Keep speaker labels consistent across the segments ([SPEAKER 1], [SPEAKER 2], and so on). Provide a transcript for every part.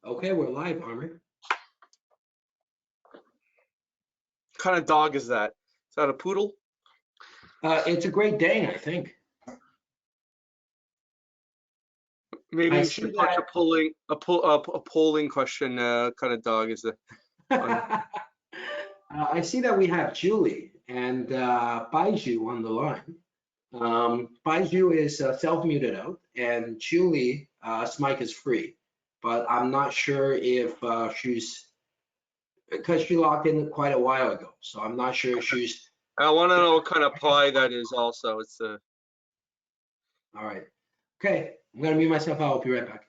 [SPEAKER 1] Okay, we're live, Armor.
[SPEAKER 2] What kind of dog is that? Is that a poodle?
[SPEAKER 1] It's a Great Dane, I think.
[SPEAKER 2] Maybe
[SPEAKER 1] I
[SPEAKER 2] you
[SPEAKER 1] see
[SPEAKER 2] should put
[SPEAKER 1] that.
[SPEAKER 2] a polling question. Kind of dog is it?
[SPEAKER 1] I see that we have Julie and Baiju on the line. Baiju is self-muted out, and Julie's mic is free, but I'm not sure if she's because she logged in quite a while ago, so I'm not sure if she's
[SPEAKER 2] I want to know what kind of pie that is. Also, it's a.
[SPEAKER 1] all right. Okay, I'm gonna mute myself out. I'll be right back.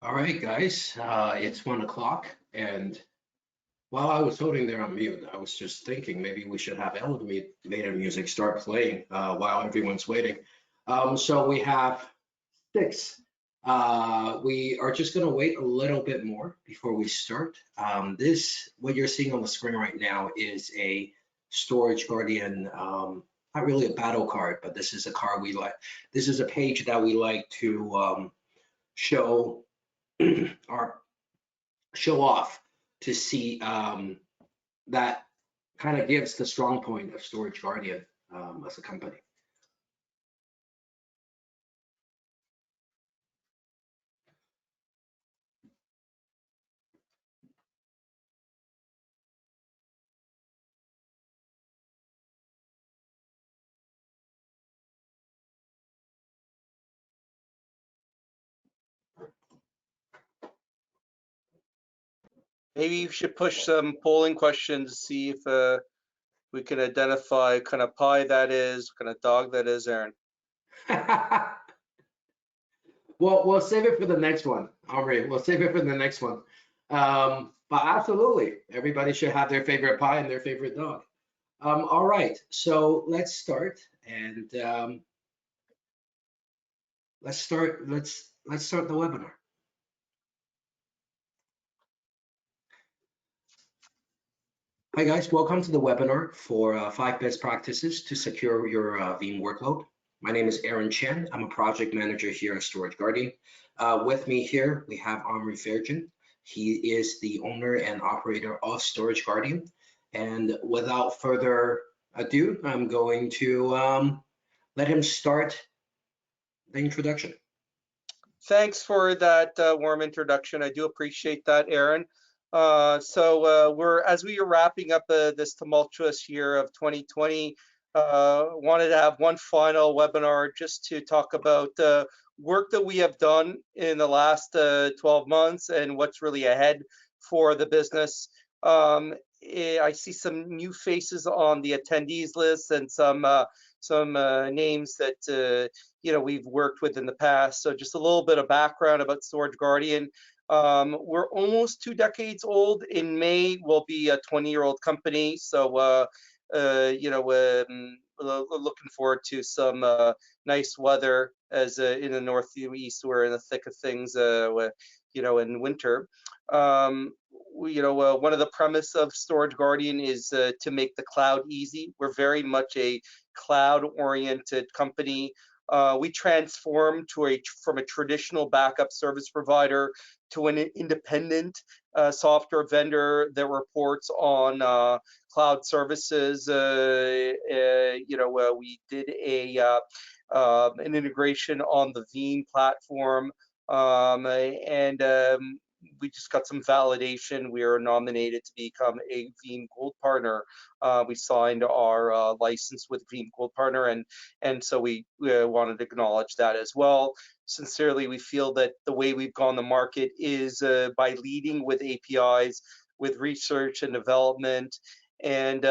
[SPEAKER 1] All right, guys, it's 1 o'clock, and while I was holding there on mute, I was just thinking maybe we should have elevator music start playing while everyone's waiting. So we have six. We are just going to wait a little bit more before we start. What you're seeing on the screen right now is a Storage Guardian, not really a battle card, but this is a card we like. This is a page that we like to show our show off to see that kind of gives the strong point of Storage Guardian as a company.
[SPEAKER 2] Maybe you should push some polling questions to see if we can identify what kind of pie that is, what kind of dog that is, Aaron.
[SPEAKER 1] Well, we'll save it for the next one, Omri. We'll save it for the next one. But absolutely, everybody should have their favorite pie and their favorite dog. All right, so let's start, and let's start the webinar. Hi guys, welcome to the webinar for 5 best practices to secure your Veeam workload. My name is Aaron Chen. I'm a project manager here at Storage Guardian. With me here, we have Omri Fairjan. He is the owner and operator of Storage Guardian. And without further ado, I'm going to let him start the introduction.
[SPEAKER 2] Thanks for that warm introduction. I do appreciate that, Aaron. As we are wrapping up this tumultuous year of 2020, wanted to have one final webinar just to talk about work that we have done in the last 12 months and what's really ahead for the business. I see some new faces on the attendees list and some names that we've worked with in the past. So just a little bit of background about Storage Guardian. We're almost 2 decades old. In May, we'll be a 20-year-old company. So looking forward to some nice weather as in the northeast. We're in the thick of things, in winter. One of the premise of Storage Guardian is to make the cloud easy. We're very much a cloud-oriented company. We transformed from a traditional backup service provider to an independent software vendor that reports on cloud services. We did an integration on the Veeam platform, we just got some validation. We are nominated to become a Veeam Gold Partner. We signed our license with Veeam Gold Partner, and so we wanted to acknowledge that as well. Sincerely, we feel that the way we've gone to market is by leading with APIs, with research and development, and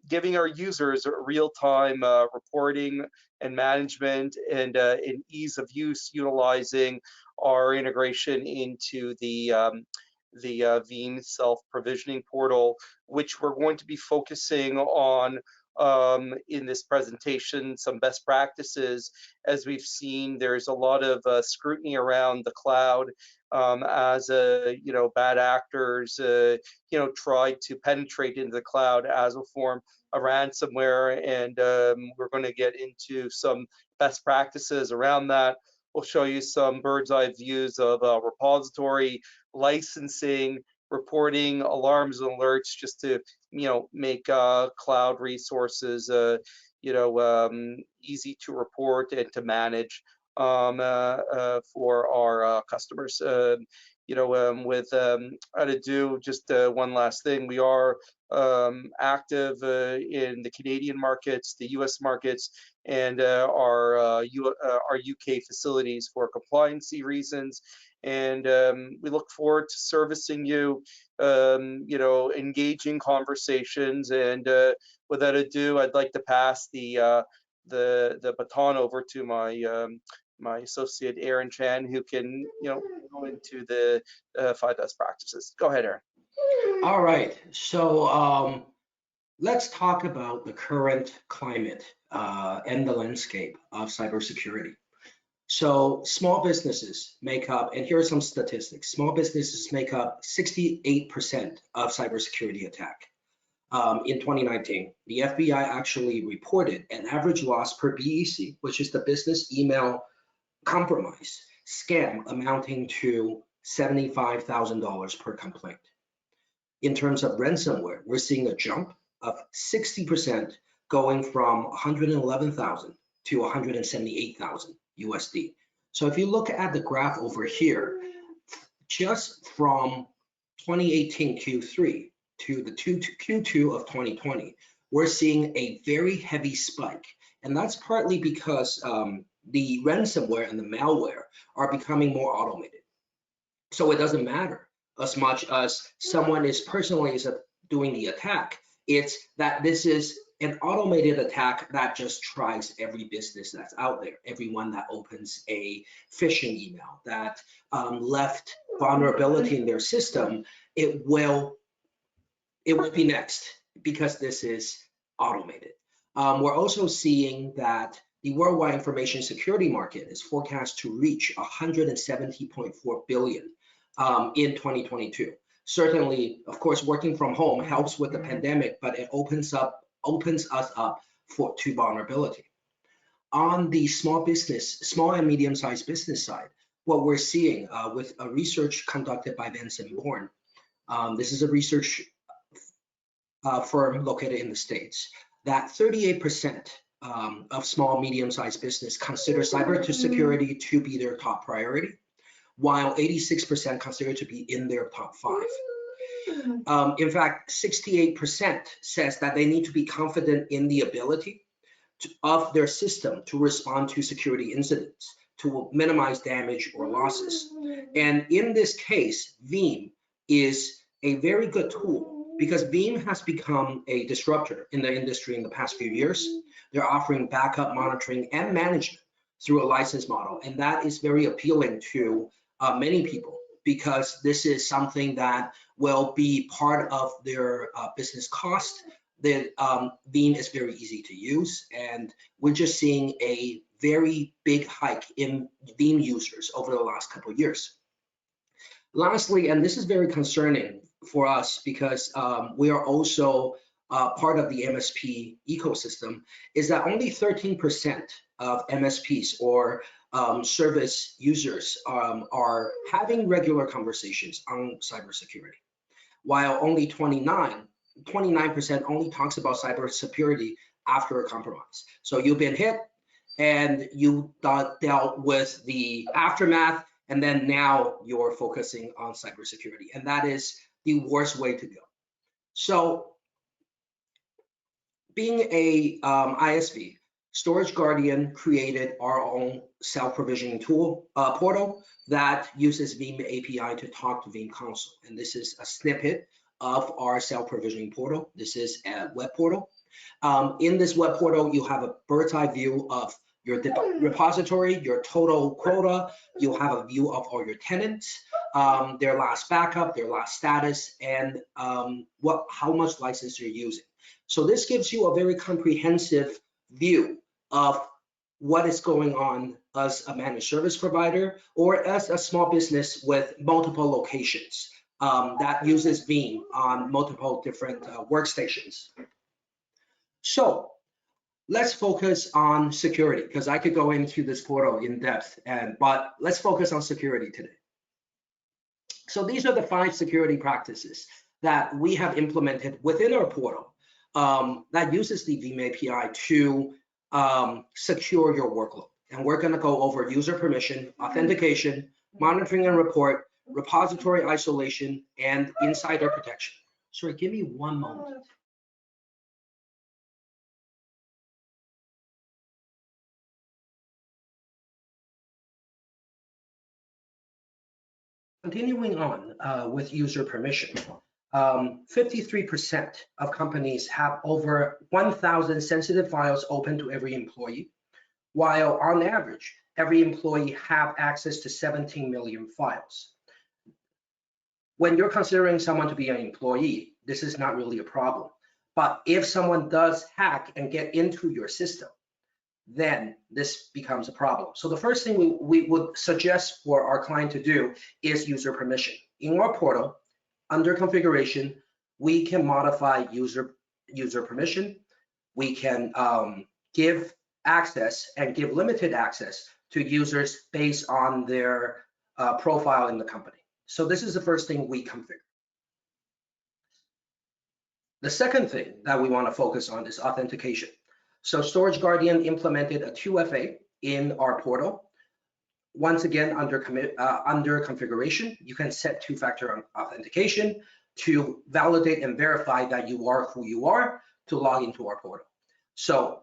[SPEAKER 2] giving our users real-time reporting and management and in ease of use, utilizing our integration into the Veeam self-provisioning portal, which we're going to be focusing on in this presentation, some best practices. As we've seen, there's a lot of scrutiny around the cloud as bad actors try to penetrate into the cloud as a form of ransomware, and we're going to get into some best practices around that. We'll show you some bird's eye views of repository licensing, reporting, alarms and alerts, just to make cloud resources easy to report and to manage for our customers. Just one last thing, we are active in the Canadian markets, the US markets, and our UK facilities for compliancy reasons. And we look forward to servicing you, engaging conversations. And without ado, I'd like to pass the baton over to my my associate Aaron Chan, who can, go into the 5 best practices. Go ahead, Aaron.
[SPEAKER 1] All right, so let's talk about the current climate and the landscape of cybersecurity. So small businesses make up, and here are some statistics, small businesses make up 68% of cybersecurity attack. In 2019, the FBI actually reported an average loss per BEC, which is the business email compromise scam, amounting to $75,000 per complaint. In terms of ransomware, we're seeing a jump of 60%, going from 111,000 to 178,000 USD. So if you look at the graph over here, just from 2018 Q3 to the Q2 of 2020, we're seeing a very heavy spike. And that's partly because the ransomware and the malware are becoming more automated. So it doesn't matter as much as someone is personally doing the attack. It's that this is an automated attack that just tries every business that's out there, everyone that opens a phishing email, that left vulnerability in their system, it will be next, because this is automated. We're also seeing that the worldwide information security market is forecast to reach 170.4 billion in 2022. Certainly, of course, working from home helps with the pandemic, but it opens us up to vulnerability. On the small and medium-sized business side, what we're seeing with a research conducted by Benson Bourne, this is a research firm located in the States, that 38% of small, medium-sized business consider cybersecurity to be their top priority, while 86% consider it to be in their top 5. In fact, 68% says that they need to be confident in the ability of their system to respond to security incidents, to minimize damage or losses. And in this case, Veeam is a very good tool, because Veeam has become a disruptor in the industry in the past few years. They're offering backup, monitoring, and management through a license model. And that is very appealing to many people, because this is something that will be part of their business cost. That Veeam is very easy to use, and we're just seeing a very big hike in Veeam users over the last couple of years. Lastly, and this is very concerning for us, because we are also part of the MSP ecosystem, is that only 13% of MSPs or service users are having regular conversations on cybersecurity, while only 29% only talks about cybersecurity after a compromise. So you've been hit and you dealt with the aftermath, and then now you're focusing on cybersecurity, and that is the worst way to go. So being a ISV, Storage Guardian created our own self-provisioning portal that uses Veeam API to talk to Veeam console. And this is a snippet of our self-provisioning portal. This is a web portal. In this web portal, you have a bird's eye view of your repository, your total quota. You'll have a view of all your tenants, their last backup, their last status, and how much license you're using. So this gives you a very comprehensive view of what is going on as a managed service provider or as a small business with multiple locations that uses Veeam on multiple different workstations. So let's focus on security, because I could go into this portal in depth, but let's focus on security today. So these are the 5 security practices that we have implemented within our portal that uses the Veeam API to secure your workload. And we're going to go over user permission, authentication, monitoring and report, repository isolation, and insider protection. Sorry, give me one moment. Continuing on with user permission, 53% of companies have over 1,000 sensitive files open to every employee, while on average, every employee have access to 17 million files. When you're considering someone to be an employee, this is not really a problem. But if someone does hack and get into your system, then this becomes a problem. So the first thing we would suggest for our client to do is user permission. In our portal, under configuration, we can modify user permission. We can give access and give limited access to users based on their profile in the company. So this is the first thing we configure. The second thing that we want to focus on is authentication. So Storage Guardian implemented a 2FA in our portal. Once again, under configuration, you can set two-factor authentication to validate and verify that you are who you are to log into our portal. So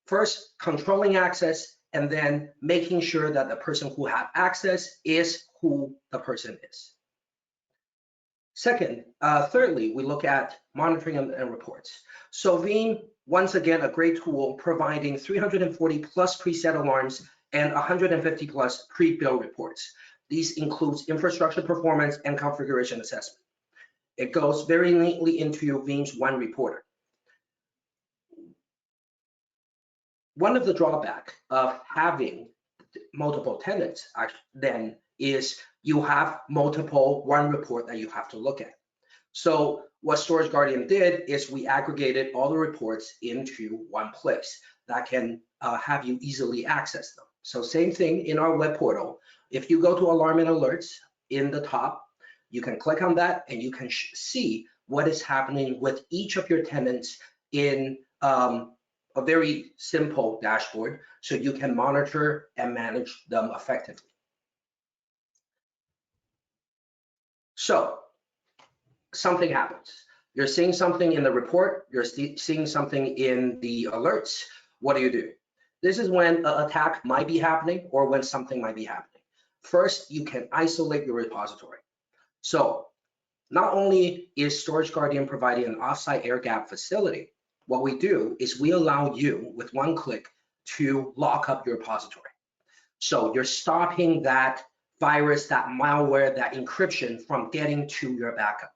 [SPEAKER 1] first, controlling access, and then making sure that the person who has access is who the person is. Second, thirdly, we look at monitoring and reports. So Veeam, once again, a great tool providing 340 plus preset alarms and 150 plus pre-built reports. These includes infrastructure performance and configuration assessment. It goes very neatly into Veeam's one reporter. One of the drawbacks of having multiple tenants then is you have multiple one report that you have to look at. So what Storage Guardian did is we aggregated all the reports into one place that can have you easily access them. So same thing in our web portal. If you go to Alarm and Alerts in the top, you can click on that and you can see what is happening with each of your tenants in a very simple dashboard, so you can monitor and manage them effectively. So something happens. You're seeing something in the report, you're seeing something in the alerts. What do? This is when an attack might be happening or when something might be happening. First, you can isolate your repository. So not only is Storage Guardian providing an offsite air gap facility, what we do is we allow you with one click to lock up your repository. So you're stopping that virus, that malware, that encryption from getting to your backup.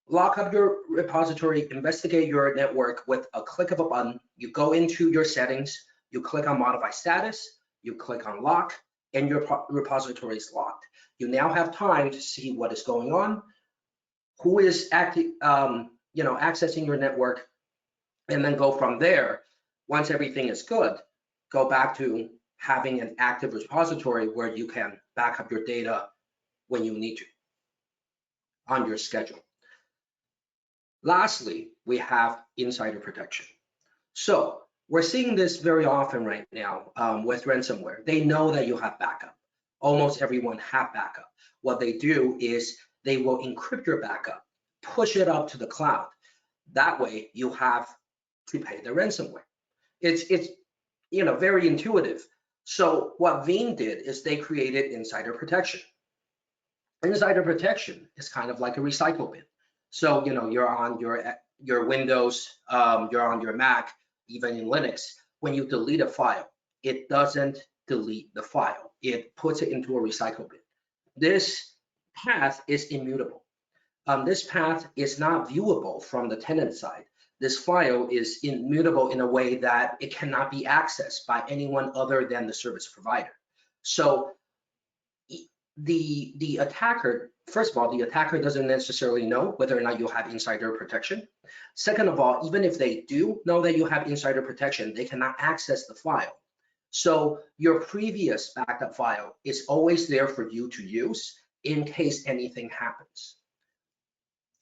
[SPEAKER 1] Lock up your repository, investigate your network with a click of a button. You go into your settings, you click on modify status, you click on lock, and your repository is locked. You now have time to see what is going on, who is accessing your network, and then go from there. Once everything is good, go back to having an active repository where you can back up your data when you need to on your schedule. Lastly, we have insider protection. So we're seeing this very often right now with ransomware. They know that you have backup. Almost everyone have backup. What they do is they will encrypt your backup, push it up to the cloud. That way you have to pay the ransomware. It's very intuitive. So what Veeam did is they created insider protection. Insider protection is kind of like a recycle bin. So you're on your Windows, you're on your Mac, even in Linux. When you delete a file, it doesn't delete the file. It puts it into a recycle bin. This path is immutable. This path is not viewable from the tenant side. This file is immutable in a way that it cannot be accessed by anyone other than the service provider. So the attacker, first of all, the attacker doesn't necessarily know whether or not you have insider protection. Second of all, even if they do know that you have insider protection, they cannot access the file. So your previous backup file is always there for you to use in case anything happens.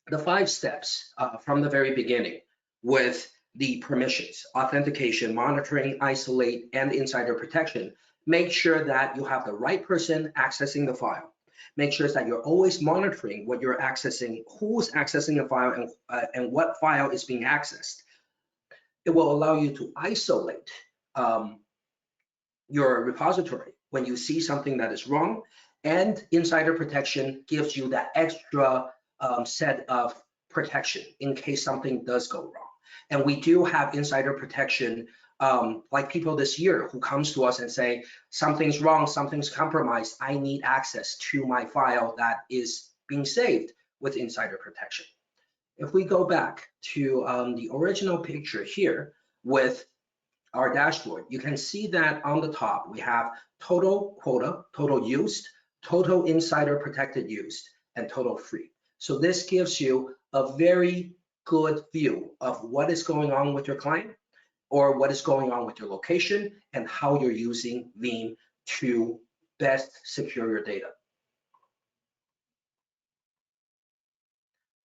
[SPEAKER 1] The 5 steps from the very beginning with the permissions, authentication, monitoring, isolate, and insider protection, make sure that you have the right person accessing the file. Make sure that you're always monitoring what you're accessing, who's accessing the file, and what file is being accessed. It will allow you to isolate your repository when you see something that is wrong, and insider protection gives you that extra set of protection in case something does go wrong. And we do have insider protection like people this year who comes to us and say, something's wrong, something's compromised, I need access to my file that is being saved with insider protection. If we go back to the original picture here with our dashboard, you can see that on the top, we have total quota, total used, total insider protected used, and total free. So this gives you a very good view of what is going on with your client or what is going on with your location and how you're using Veeam to best secure your data.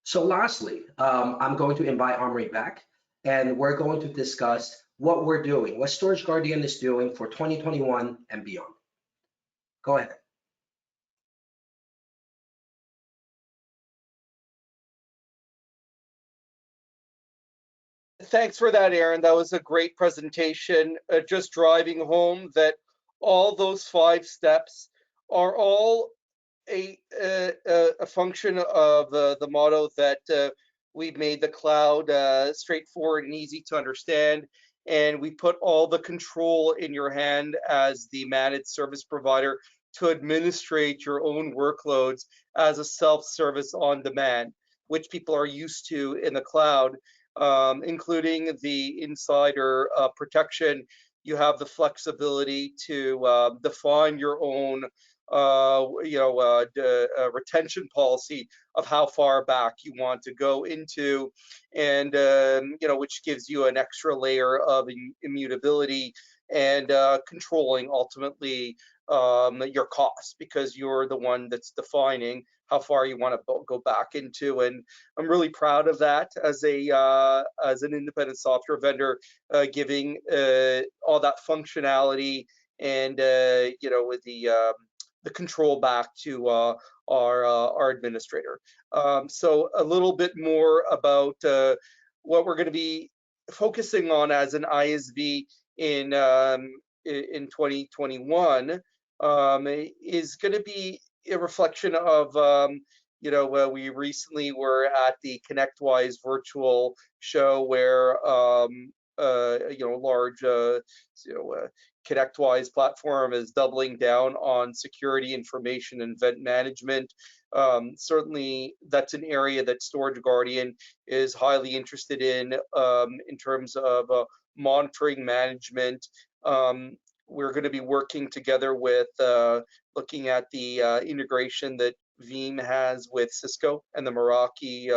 [SPEAKER 1] So lastly, I'm going to invite Omri back, and we're going to discuss what we're doing, what Storage Guardian is doing for 2021 and beyond. Go ahead.
[SPEAKER 2] Thanks for that, Aaron. That was a great presentation. Just driving home that all those 5 steps are all a function of the motto that we've made the cloud straightforward and easy to understand, and we put all the control in your hand as the managed service provider to administrate your own workloads as a self-service on demand, which people are used to in the cloud, including the insider protection. You have the flexibility to define your own retention policy of how far back you want to go into, and which gives you an extra layer of immutability and controlling ultimately your costs, because you're the one that's defining how far you want to go back into. And I'm really proud of that as an independent software vendor, giving all that functionality and with the control back to our administrator. So a little bit more about what we're going to be focusing on as an ISV in 2021 is going to be a reflection of we recently were at the ConnectWise virtual show where large ConnectWise platform is doubling down on security, information, and event management. Certainly, that's an area that Storage Guardian is highly interested in terms of monitoring management. We're going to be working together with looking at the integration that Veeam has with Cisco, and the Meraki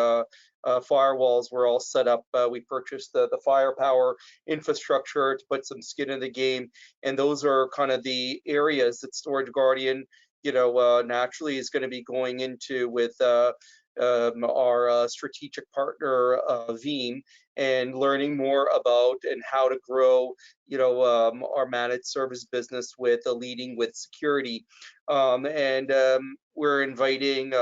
[SPEAKER 2] firewalls were all set up. We purchased the firepower infrastructure to put some skin in the game, and those are kind of the areas that Storage Guardian, naturally is going to be going into with our strategic partner Veeam, and learning more about and how to grow our managed service business with leading with security. We're inviting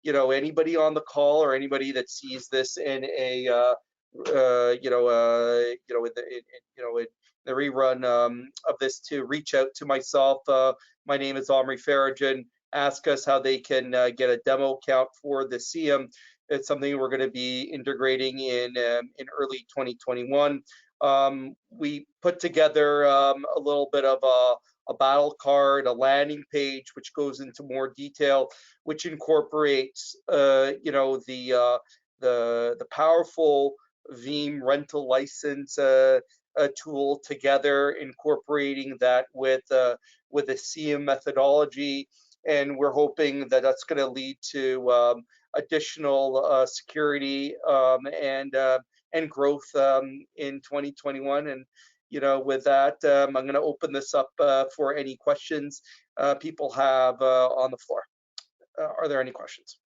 [SPEAKER 2] anybody on the call or anybody that sees this in a the rerun of this to reach out to myself. My name is Omri Farragon. Ask us how they can get a demo account for the SIEM. It's something we're going to be integrating in early 2021. We put together a little bit of a battle card, a landing page, which goes into more detail, which incorporates the powerful Veeam rental license tool together, incorporating that with a SIEM methodology, and we're hoping that that's going to lead to additional security and growth in 2021. And with that, I'm going to open this up for any questions people have on the floor. Are there any questions?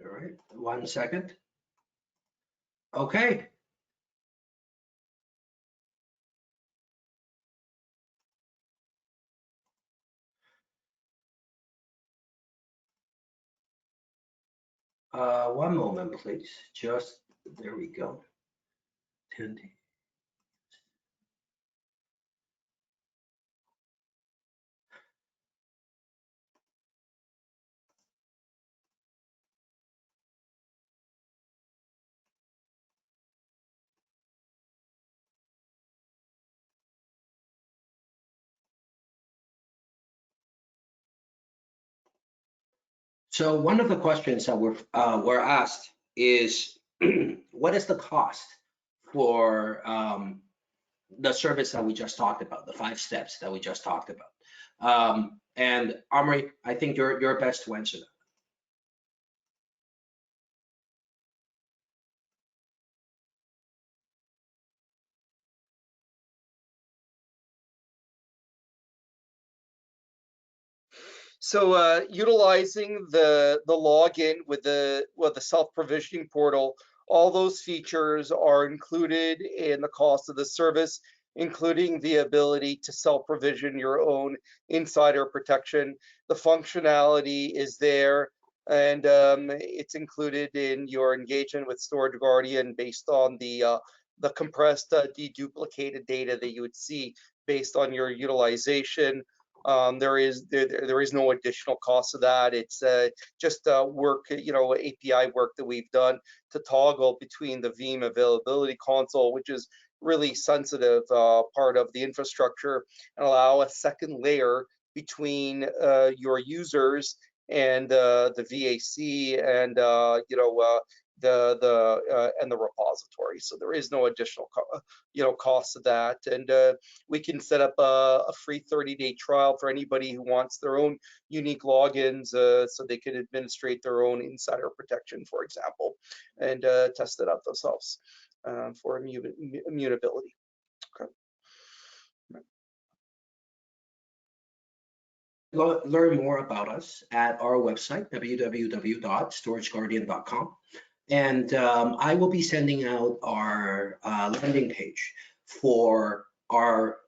[SPEAKER 1] All right, 1 second. Okay. One moment, please. Just, there we go. 10. So one of the questions that were asked is, what is the cost for the service that we just talked about, the 5 steps that we just talked about? And Omri, I think you're best to answer that.
[SPEAKER 2] So utilizing the login with the self-provisioning portal, all those features are included in the cost of the service, including the ability to self-provision your own insider protection. The functionality is there, and it's included in your engagement with Storage Guardian based on the compressed deduplicated data that you would see based on your utilization. There is no additional cost of that. It's just work, API work that we've done to toggle between the Veeam availability console, which is really sensitive part of the infrastructure, and allow a second layer between your users and the VAC and the repository. So there is no additional cost of that, and we can set up a free 30-day trial for anybody who wants their own unique logins, so they can administrate their own insider protection, for example, and test it out themselves for immutability. Okay.
[SPEAKER 1] Learn more about us at our website, www.storageguardian.com. And I will be sending out our landing page for our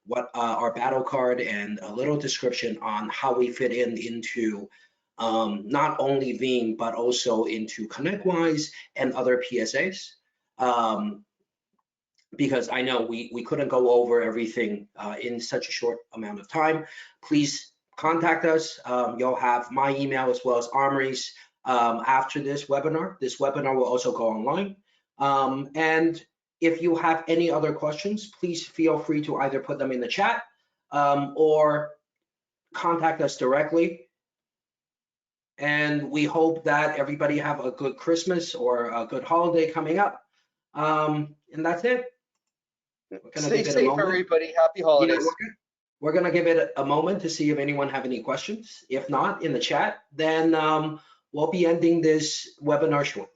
[SPEAKER 1] battle card and a little description on how we fit into not only Veeam, but also into ConnectWise and other PSAs. Because I know we couldn't go over everything in such a short amount of time. Please contact us. You'll have my email as well as Omri's after this webinar. This webinar will also go online. And if you have any other questions, please feel free to either put them in the chat or contact us directly. And we hope that everybody have a good Christmas or a good holiday coming up. And that's it.
[SPEAKER 2] Stay safe, everybody. Happy holidays.
[SPEAKER 1] Yeah, we're gonna give it a moment to see if anyone have any questions. If not, in the chat, then we'll be ending this webinar shortly.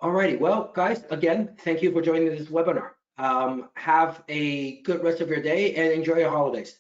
[SPEAKER 1] Alrighty, well, guys, again, thank you for joining this webinar. Have a good rest of your day and enjoy your holidays.